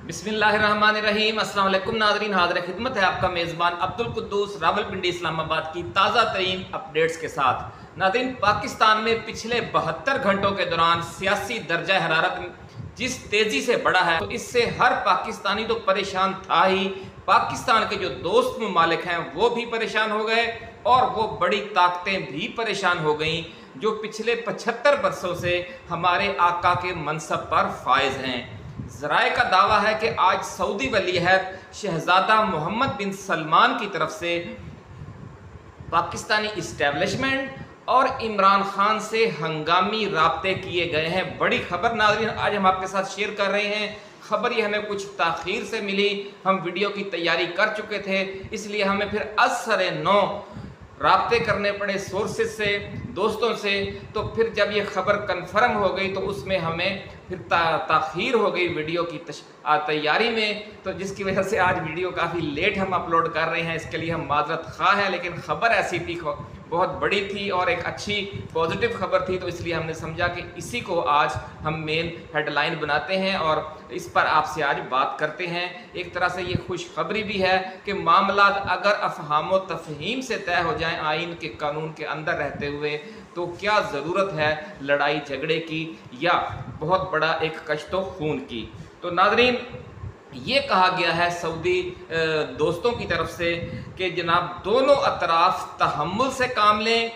बिस्मिल्लाहिर्रहमानिर्रहीम। अस्सलाम वालेकुम नाज़रीन, हाज़िर खिदमत है आपका मेज़बान अब्दुल कुद्दूस रावलपिंडी इस्लामाबाद की ताज़ा तरीन अपडेट्स के साथ। नाज़रीन, पाकिस्तान में पिछले 72 घंटों के दौरान सियासी दर्जा हरारत जिस तेज़ी से बढ़ा है, तो इससे हर पाकिस्तानी तो परेशान था ही, पाकिस्तान के जो दोस्त ममालिक हैं वो भी परेशान हो गए और वो बड़ी ताकतें भी परेशान हो गईं जो पिछले 75 बरसों से हमारे आका के मनसब पर फायज हैं। ज़राए का दावा है कि आज सऊदी वलीअहद शहज़ादा मोहम्मद बिन सलमान की तरफ से पाकिस्तानी इस्टेब्लिशमेंट और इमरान खान से हंगामी राब्ते किए गए हैं। बड़ी खबर नाज़रीन आज हम आपके साथ शेयर कर रहे हैं। खबर ये हमें कुछ ताख़ीर से मिली, हम वीडियो की तैयारी कर चुके थे, इसलिए हमें फिर असरे नौ राब्ते करने पड़े सोर्सेज से, दोस्तों से। तो फिर जब ये खबर कन्फर्म हो गई तो उसमें हमें फिर ताख़ीर हो गई वीडियो की तैयारी में, तो जिसकी वजह से आज वीडियो काफ़ी लेट हम अपलोड कर रहे हैं। इसके लिए हम माजरत खा हैं, लेकिन ख़बर ऐसी थी, बहुत बड़ी थी और एक अच्छी पॉजिटिव खबर थी, तो इसलिए हमने समझा कि इसी को आज हम मेन हेडलाइन बनाते हैं और इस पर आपसे आज बात करते हैं। एक तरह से ये खुशखबरी भी है कि मामला अगर अफ़हाम व तफ़हीम से तय हो जाएं आइन के कानून के अंदर रहते हुए, तो क्या ज़रूरत है लड़ाई झगड़े की या बहुत बड़ा एक कश्तो खून की। तो नाज़रीन, ये कहा गया है सऊदी दोस्तों की तरफ से कि जनाब दोनों अतराफ़ तहम्मुल से काम लें,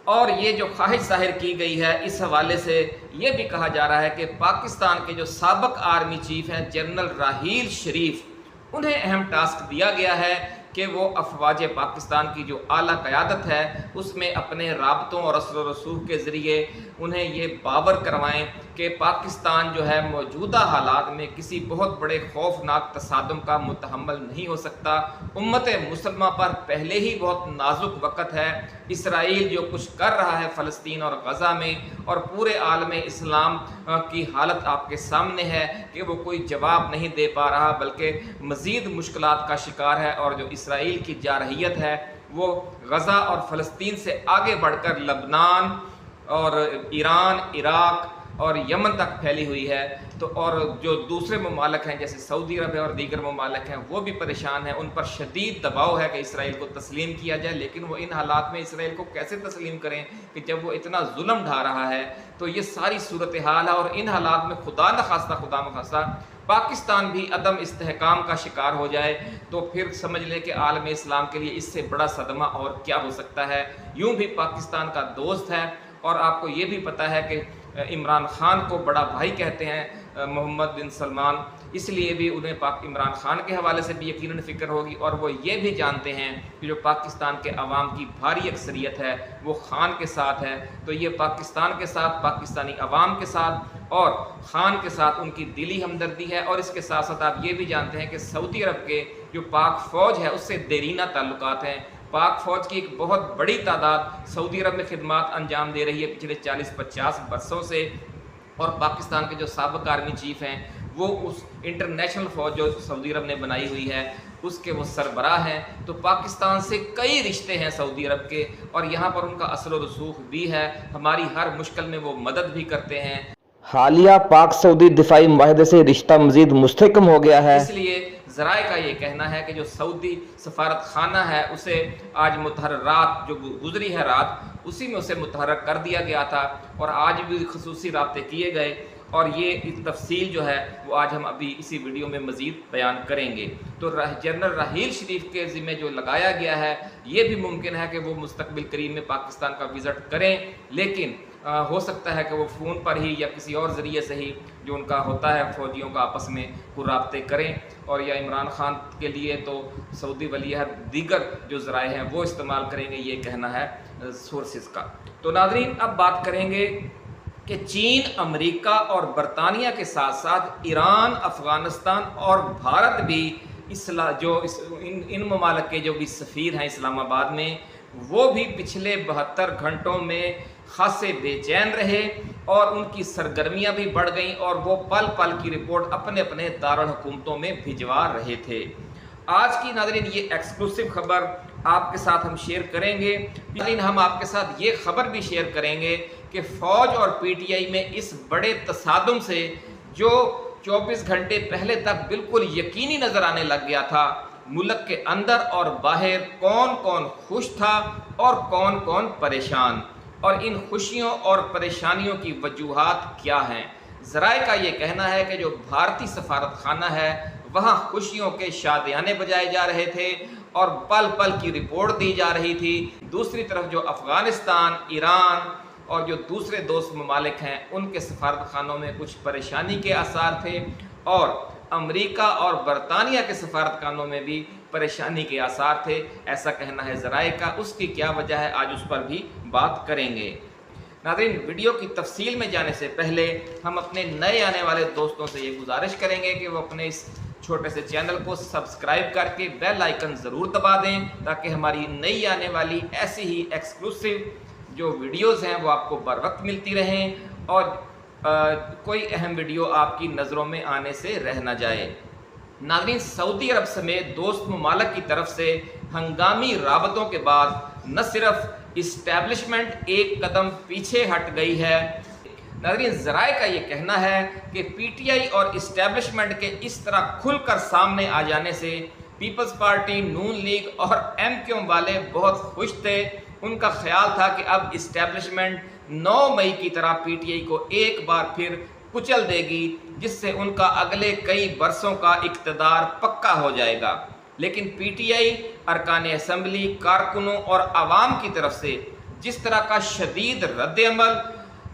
और ये जो ख्वाहिश ज़ाहिर की गई है इस हवाले से ये भी कहा जा रहा है कि पाकिस्तान के जो साबिक़ आर्मी चीफ़ हैं जनरल राहील शरीफ, उन्हें अहम टास्क दिया गया है कि वो अफवाज पाकिस्तान की जो आला क़यादत है उसमें अपने राबतों और असर व रसूख के ज़रिए उन्हें ये बावर करवाएं कि पाकिस्तान जो है मौजूदा हालात में किसी बहुत बड़े खौफनाक तसादम का मुतहम्मल नहीं हो सकता। उम्मत मुसलमा पर पहले ही बहुत नाजुक वक़्त है। इसराइल जो कुछ कर रहा है फ़लस्तीन और गज़ा में और पूरे आलम इस्लाम की हालत आपके सामने है कि वो कोई जवाब नहीं दे पा रहा, बल्कि मज़ीद मुश्किलात का शिकार है। और जो इसराइल की जारहियत है वो गज़ा और फ़लस्तीन से आगे बढ़कर लबनान और ईरान, इराक़ और यमन तक फैली हुई है। तो और जो दूसरे ममालिक हैं जैसे सऊदी अरब है और दीगर ममालिक हैं वो भी परेशान हैं, उन पर शदीद दबाव है कि इसराइल को तस्लीम किया जाए। लेकिन वो इन हालात में इसराइल को कैसे तस्लीम करें कि जब वो इतना जुल्म ढा रहा है। तो ये सारी सूरत हाल है और इन हालात में खुदा न खास्ता पाकिस्तान भी अदम इस्तेहकाम का शिकार हो जाए तो फिर समझ लें कि आलम इस्लाम के लिए इससे बड़ा सदमा और क्या हो सकता है। यूँ भी पाकिस्तान का दोस्त है और आपको ये भी पता है कि इमरान खान को बड़ा भाई कहते हैं मोहम्मद बिन सलमान, इसलिए भी उन्हें इमरान खान के हवाले से भी यकीनन फ़िक्र होगी। और वो ये भी जानते हैं कि जो पाकिस्तान के अवाम की भारी अक्सरियत है वो खान के साथ है। तो ये पाकिस्तान के साथ, पाकिस्तानी अवाम के साथ और खान के साथ उनकी दिली हमदर्दी है। और इसके साथ साथ आप ये भी जानते हैं कि सऊदी अरब के जो पाक फ़ौज है उससे देरीना ताल्लुकात हैं। पाक फ़ौज की एक बहुत बड़ी तादाद सऊदी अरब में खिदमात अंजाम दे रही है पिछले 40-50 बरसों से। और पाकिस्तान के जो साबिक़ आर्मी चीफ़ हैं वो उस इंटरनेशनल फ़ौज जो सऊदी अरब ने बनाई हुई है उसके वो सरबराह हैं। तो पाकिस्तान से कई रिश्ते हैं सऊदी अरब के और यहाँ पर उनका असर व रसूख भी है। हमारी हर मुश्किल में वो मदद भी करते हैं। हालिया पाक सऊदी दिफाई मुआहदे से रिश्ता मज़ीद मुस्तहकम हो गया है। इसलिए ज़राए का ये कहना है कि जो सऊदी सफारत खाना है उसे आज मुतहर्रर रात जो गुजरी है रात उसी में उसे मुतहर्रर कर दिया गया था और आज भी खसूसी राब्ते किए गए। और ये तफसील जो है वो आज हम अभी इसी वीडियो में मज़ीद बयान करेंगे। तो जनरल राहील शरीफ के ज़िम्मे जो लगाया गया है ये भी मुमकिन है कि वो मुस्तक़बिल करीब में पाकिस्तान का विज़िट करें, लेकिन हो सकता है कि वो फ़ोन पर ही या किसी और ज़रिए से ही जो उनका होता है फ़ौजियों का आपस में वो राब्ते करें। और या इमरान खान के लिए तो सऊदी वलीअहद दीगर जो ज़राए हैं वो इस्तेमाल करेंगे, ये कहना है सोर्सेज़ का। तो नाज़रीन, अब बात करेंगे कि चीन, अमेरिका और बरतानिया के साथ साथ ईरान, अफ़गानिस्तान और भारत भी इन ममालिक के जो भी सफ़ीर हैं इस्लामाबाद में वो भी पिछले 72 घंटों में खासे बेचैन रहे और उनकी सरगर्मियां भी बढ़ गईं और वो पल पल की रिपोर्ट अपने अपने दारुल हुकूमतों में भिजवा रहे थे। आज की नाज़रीन ये एक्सक्लूसिव खबर आपके साथ हम शेयर करेंगे, लेकिन हम आपके साथ ये खबर भी शेयर करेंगे कि फ़ौज और पीटीआई में इस बड़े तसादुम से जो 24 घंटे पहले तक बिल्कुल यकीनी नजर आने लग गया था मुल्क के अंदर और बाहर कौन कौन खुश था और कौन कौन परेशान, और इन खुशियों और परेशानियों की वजूहात क्या हैं। ज़राए का ये कहना है कि जो भारतीय सफारत खाना है वहाँ खुशियों के शादियाने बजाए जा रहे थे और पल पल की रिपोर्ट दी जा रही थी। दूसरी तरफ जो अफ़गानिस्तान, ईरान और जो दूसरे दोस्त ममालिक हैं उनके सफारत खानों में कुछ परेशानी के आसार थे, और अमेरिका और बरतानिया के सफारत खानों में भी परेशानी के आसार थे। ऐसा कहना है ज़राए का। उसकी क्या वजह है, आज उस पर भी बात करेंगे। नाज़रीन, वीडियो की तफसील में जाने से पहले हम अपने नए आने वाले दोस्तों से ये गुजारिश करेंगे कि वो अपने इस छोटे से चैनल को सब्सक्राइब करके बेल आइकन ज़रूर दबा दें, ताकि हमारी नई आने वाली ऐसी ही एक्सक्लूसिव जो वीडियोज़ हैं वो आपको बर वक्त मिलती रहें और कोई अहम वीडियो आपकी नज़रों में आने से रह न जाए। नाज़रीन, सऊदी अरब समेत दोस्त ममालिक की तरफ से हंगामी राबतों के बाद न सिर्फ इस्टेब्लिशमेंट एक कदम पीछे हट गई है। नाज़रीन, ज़राए का ये कहना है कि पीटीआई और इस्टेब्लिशमेंट के इस तरह खुलकर सामने आ जाने से पीपल्स पार्टी, नून लीग और एमक्यू वाले बहुत खुश थे। उनका ख्याल था कि अब इस्टेब्लिशमेंट 9 मई की तरह पीटीआई को एक बार फिर कुचल देगी, जिससे उनका अगले कई बरसों का इक़्तिदार पक्का हो जाएगा। लेकिन पीटीआई अरकान असम्बली, कारकुनों और आवाम की तरफ से जिस तरह का शदीद रद्द-ए-अमल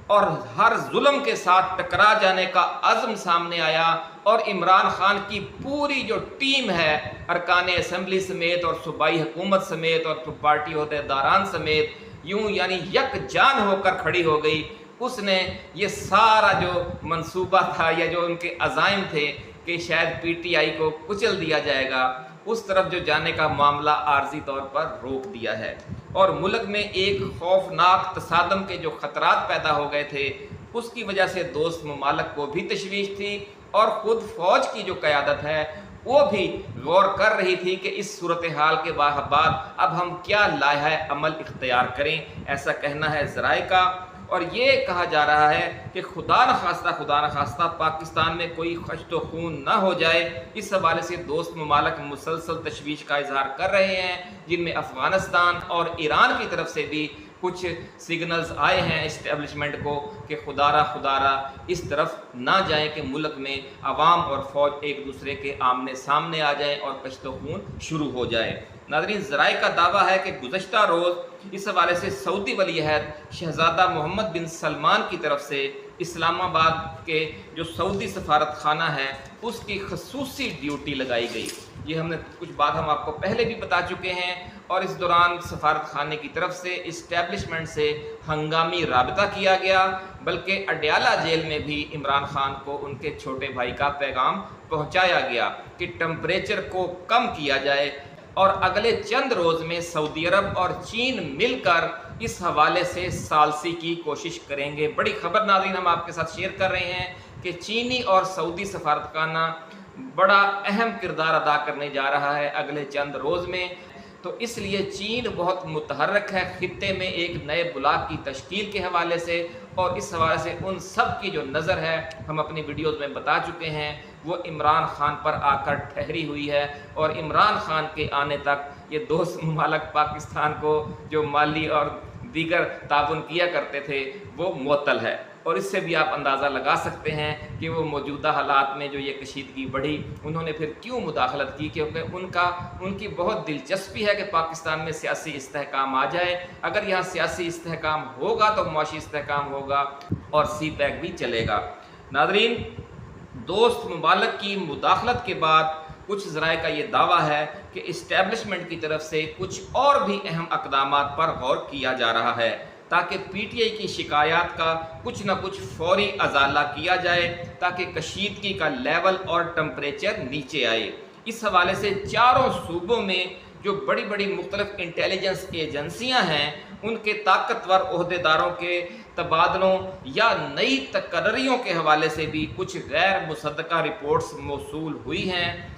और हर जुल्म के साथ टकरा जाने का अज़्म सामने आया, और इमरान खान की पूरी जो टीम है अरकान असम्बली समेत और सूबाई हुकूमत समेत और पार्टी ओहदेदारान समेत यूं यानी यकजान होकर खड़ी हो गई। उसने ये सारा जो मंसूबा था या जो उनके अज़ाइम थे कि शायद पीटीआई को कुचल दिया जाएगा, उस तरफ जो जाने का मामला आर्जी तौर पर रोक दिया है। और मुल्क में एक खौफनाक तसादम के जो ख़तरात पैदा हो गए थे, उसकी वजह से दोस्त ममालिक को भी तशवीश थी, और ख़ुद फ़ौज की जो क़यादत है वो भी गौर कर रही थी कि इस सूरत हाल के बाद अब हम क्या लाहा अमल इख्तियार करें। ऐसा कहना है ज़राए का। और ये कहा जा रहा है कि खुदा न खास्ता पाकिस्तान में कोई खश्त खून ना हो जाए। इस हवाले से दोस्त ममालिक मुसलसल तशवीश का इजहार कर रहे हैं, जिनमें अफ़गानिस्तान और ईरान की तरफ से भी कुछ सिग्नल्स आए हैं इस्टेब्लिशमेंट को कि खुदारा इस तरफ ना जाए कि मुल्क में अवाम और फ़ौज एक दूसरे के आमने सामने आ जाए और कश्त खून शुरू हो जाए। नाज़रीन, ज़राए का दावा है कि गुज़श्ता रोज़ इस हवाले से सऊदी वली अहद शहज़ादा मोहम्मद बिन सलमान की तरफ से इस्लामाबाद के जो सऊदी सफारत खाना है उसकी खसूसी ड्यूटी लगाई गई। ये हमने कुछ बात हम आपको पहले भी बता चुके हैं, और इस दौरान सफारत खाने की तरफ से इस्टेब्लिशमेंट से हंगामी राबता किया गया, बल्कि अडयाला जेल में भी इमरान खान को उनके छोटे भाई का पैगाम पहुँचाया गया कि टेम्परेचर को कम किया जाए, और अगले चंद रोज़ में सऊदी अरब और चीन मिलकर इस हवाले से सालसी की कोशिश करेंगे। बड़ी खबर नाज़रीन हम आपके साथ शेयर कर रहे हैं कि चीनी और सऊदी सफारतखाना बड़ा अहम किरदार अदा करने जा रहा है अगले चंद रोज़ में। तो इसलिए चीन बहुत मुतहर्रिक है खित्ते में एक नए ब्लॉक की तश्कील के हवाले से, और इस हवाले से उन सब की जो नज़र है हम अपनी वीडियोज़ में बता चुके हैं, वो इमरान खान पर आकर ठहरी हुई है। और इमरान खान के आने तक ये दोस्त ममालिक पाकिस्तान को जो माली और दीगर ताउन किया करते थे वो मुअत्तल है। और इससे भी आप अंदाज़ा लगा सकते हैं कि वो मौजूदा हालात में जो ये कशीदगी बढ़ी, उन्होंने फिर क्यों मुदाखलत की, क्योंकि उनकी बहुत दिलचस्पी है कि पाकिस्तान में सियासी इस्तेहकाम आ जाए। अगर यहाँ सियासी इस्तेहकाम होगा तो मुआशी इस्तेहकाम होगा और सी पैक भी चलेगा। नाज़रीन, दोस्त ममालिक की मुदाखलत के बाद कुछ ज़राए का ये दावा है कि इस्टेब्लिशमेंट की तरफ से कुछ और भी अहम अक़दामात पर गौर किया जा रहा है, ताकि पीटीआई की शिकायत का कुछ न कुछ फौरी अजाला किया जाए, ताकि कशीदगी का लेवल और टेम्परेचर नीचे आए। इस हवाले से चारों सूबों में जो बड़ी बड़ी मुख्तलिफ इंटेलिजेंस एजेंसियां हैं, उनके ताकतवर ओहदेदारों के तबादलों या नई तकर्रियों के हवाले से भी कुछ गैर मुसद्दका रिपोर्ट्स मौसूल हुई हैं।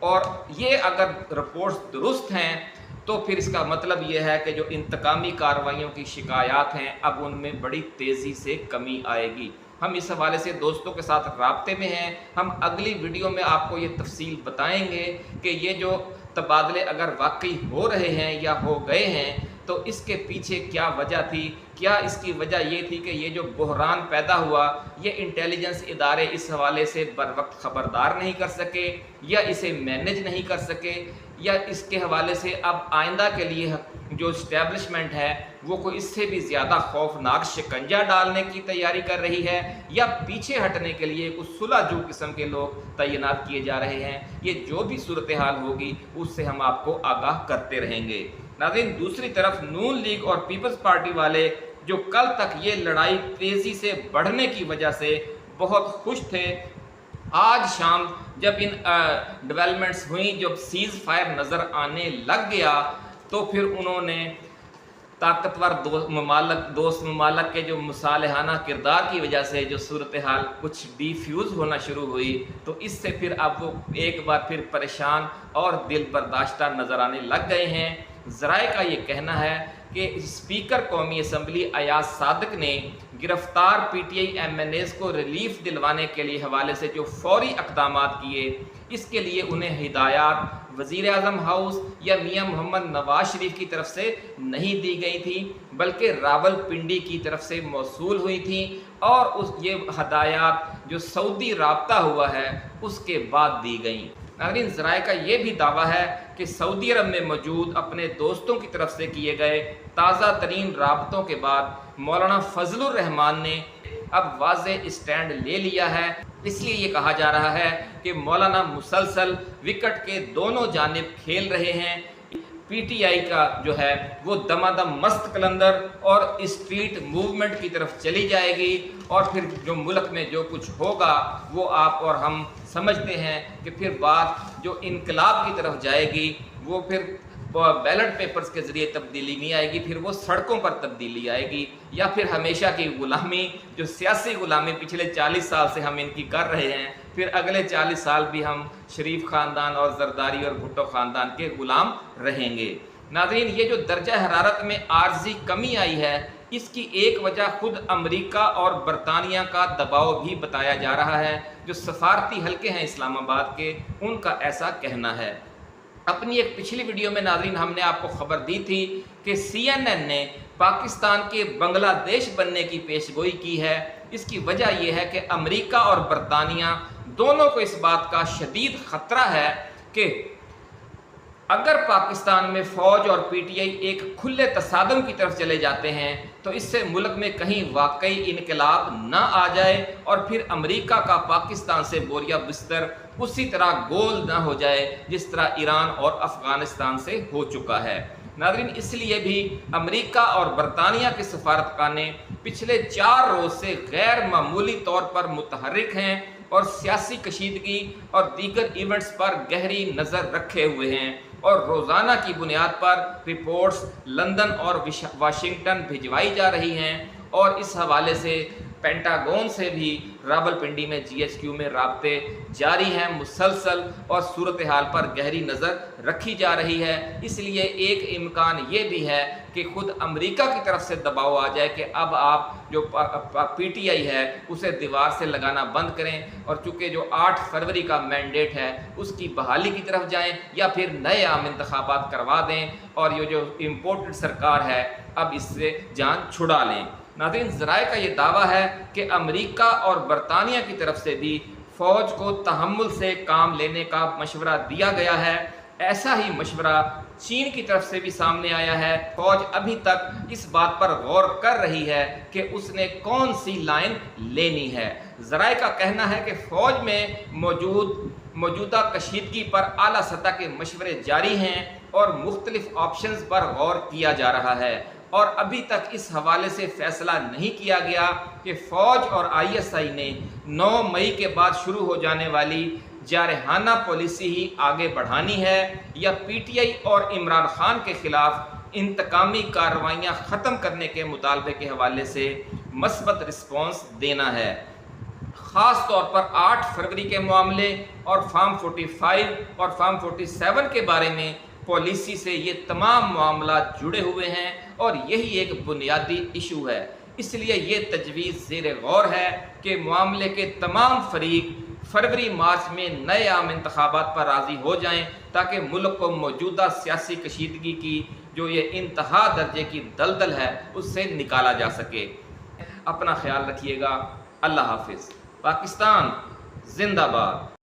और ये अगर रिपोर्ट्स दुरुस्त हैं तो फिर इसका मतलब ये है कि जो इंतकामी कार्रवाइयों की शिकायत हैं अब उनमें बड़ी तेज़ी से कमी आएगी। ہم اس حوالے سے دوستوں کے ساتھ رابطے میں ہیں. ہم اگلی ویڈیو میں آپ کو یہ تفصیل بتائیں گے کہ یہ جو تبادلے اگر واقعی ہو رہے ہیں یا ہو گئے ہیں تو اس کے پیچھے کیا وجہ تھی. کیا اس کی وجہ یہ تھی کہ یہ جو بحران پیدا ہوا یہ انٹیلیجنس ادارے اس حوالے سے بر وقت خبردار نہیں کر سکے یا اسے مینیج نہیں کر سکے, یا اس کے حوالے سے اب آئندہ کے لیے جو اسٹیبلشمنٹ ہے وہ کوئی اس سے بھی زیادہ خوفناک شکنجہ ڈالنے کی تیاری کر رہی ہے, یا پیچھے ہٹنے کے لیے کچھ صلح جو قسم کے لوگ تعینات کیے جا رہے ہیں. یہ جو بھی صورتحال ہوگی اس سے ہم آپ کو آگاہ کرتے رہیں گے. ناظرین, دوسری طرف نون لیگ اور پیپلز پارٹی والے جو کل تک یہ لڑائی تیزی سے بڑھنے کی وجہ سے بہت خوش تھے, آج شام جب ان ڈیولپمنٹس ہوئیں, جب سیز فائر نظر آنے لگ گیا تو پھر انہوں نے طاقتور دوست ممالک کے جو مصالحانہ کردار کی وجہ سے جو صورتحال کچھ ڈیفیوز ہونا شروع ہوئی تو اس سے پھر اب وہ ایک بار پھر پریشان اور دل برداشتہ نظر آنے لگ گئے ہیں. ذرائع کا یہ کہنا ہے کہ اسپیکر قومی اسمبلی ایاز صادق نے گرفتار P T I M N As کو ریلیف دلوانے کے لیے حوالے سے جو فوری اقدامات کیے, اس کے لیے انہیں ہدایات وزیر اعظم ہاؤس یا میاں محمد نواز شریف کی طرف سے نہیں دی گئی تھی بلکہ راول پنڈی کی طرف سے موصول ہوئی تھیں, اور یہ ہدایات جو سعودی رابطہ ہوا ہے اس کے بعد دی گئیں. ناظرین, ذرائع کا یہ بھی دعویٰ ہے کہ سعودی عرب میں موجود اپنے دوستوں کی طرف سے کیے گئے تازہ ترین رابطوں کے بعد مولانا فضل الرحمان نے اب واضح اسٹینڈ لے لیا ہے. اس لیے یہ کہا جا رہا ہے کہ مولانا مسلسل وکٹ کے دونوں جانب کھیل رہے ہیں. پی ٹی آئی کا جو ہے وہ دمادم مست قلندر اور اسٹریٹ موومنٹ کی طرف چلی جائے گی, اور پھر جو ملک میں جو کچھ ہوگا وہ آپ اور ہم سمجھتے ہیں کہ پھر بات جو انقلاب کی طرف جائے گی وہ پھر بیلٹ پیپرز کے ذریعے تبدیلی نہیں آئے گی, پھر وہ سڑکوں پر تبدیلی آئے گی, یا پھر ہمیشہ کی غلامی جو سیاسی غلامی پچھلے 40 سال سے ہم ان کی کر رہے ہیں, پھر اگلے 40 سال بھی ہم شریف خاندان اور زرداری اور بھٹو خاندان کے غلام رہیں گے. ناظرین, یہ جو درجہ حرارت میں عارضی کمی آئی ہے اس کی ایک وجہ خود امریکہ اور برطانیہ کا دباؤ بھی بتایا جا رہا ہے. جو سفارتی حلقے ہیں اسلام آباد کے ان کا ایسا کہنا ہے. اپنی ایک پچھلی ویڈیو میں ناظرین ہم نے آپ کو خبر دی تھی کہ سی این این نے پاکستان کے بنگلہ دیش بننے کی پیشگوئی کی ہے. اس کی وجہ یہ ہے کہ امریکہ اور برطانیہ دونوں کو اس بات کا شدید خطرہ ہے کہ اگر پاکستان میں فوج اور پی ٹی آئی ایک کھلے تصادم کی طرف چلے جاتے ہیں تو اس سے ملک میں کہیں واقعی انقلاب نہ آ جائے اور پھر امریکہ کا پاکستان سے بوریا بستر اسی طرح گول نہ ہو جائے جس طرح ایران اور افغانستان سے ہو چکا ہے. ناظرین, اس لیے بھی امریکہ اور برطانیہ کے سفارتخانے پچھلے 4 روز سے غیر معمولی طور پر متحرک ہیں اور سیاسی کشیدگی اور دیگر ایونٹس پر گہری نظر رکھے ہوئے ہیں, اور روزانہ کی بنیاد پر رپورٹس لندن اور واشنگٹن بھجوائی جا رہی ہیں. اور اس حوالے سے پینٹاگون سے بھی راولپنڈی میں جی ایچ کیو میں رابطے جاری ہیں مسلسل, اور صورتحال پر گہری نظر رکھی جا رہی ہے. اس لیے ایک امکان یہ بھی ہے کہ خود امریکہ کی طرف سے دباؤ آ جائے کہ اب آپ جو پی ٹی آئی ہے اسے دیوار سے لگانا بند کریں, اور چونکہ جو 8 فروری کا مینڈیٹ ہے اس کی بحالی کی طرف جائیں, یا پھر نئے عام انتخابات کروا دیں اور یہ جو امپورٹڈ سرکار ہے اب اس سے جان چھڑا لیں. ناظرین, ذرائع کا یہ دعویٰ ہے کہ امریکہ اور برطانیہ کی طرف سے بھی فوج کو تحمل سے کام لینے کا مشورہ دیا گیا ہے. ایسا ہی مشورہ چین کی طرف سے بھی سامنے آیا ہے. فوج ابھی تک اس بات پر غور کر رہی ہے کہ اس نے کون سی لائن لینی ہے. ذرائع کا کہنا ہے کہ فوج میں موجودہ کشیدگی پر اعلیٰ سطح کے مشورے جاری ہیں اور مختلف آپشنز پر غور کیا جا رہا ہے, اور ابھی تک اس حوالے سے فیصلہ نہیں کیا گیا کہ فوج اور آئی ایس آئی نے 9 مئی کے بعد شروع ہو جانے والی جارحانہ پالیسی ہی آگے بڑھانی ہے یا پی ٹی آئی اور عمران خان کے خلاف انتقامی کارروائیاں ختم کرنے کے مطالبے کے حوالے سے مثبت رسپانس دینا ہے. خاص طور پر 8 فروری کے معاملے اور فارم 45 اور فارم 47 کے بارے میں پالیسی سے یہ تمام معاملات جڑے ہوئے ہیں اور یہی ایک بنیادی ایشو ہے. اس لیے یہ تجویز زیر غور ہے کہ معاملے کے تمام فریق فروری مارچ میں نئے عام انتخابات پر راضی ہو جائیں تاکہ ملک کو موجودہ سیاسی کشیدگی کی جو یہ انتہا درجے کی دلدل ہے اس سے نکالا جا سکے۔ اپنا خیال رکھیے گا۔ اللہ حافظ۔ پاکستان زندہ باد۔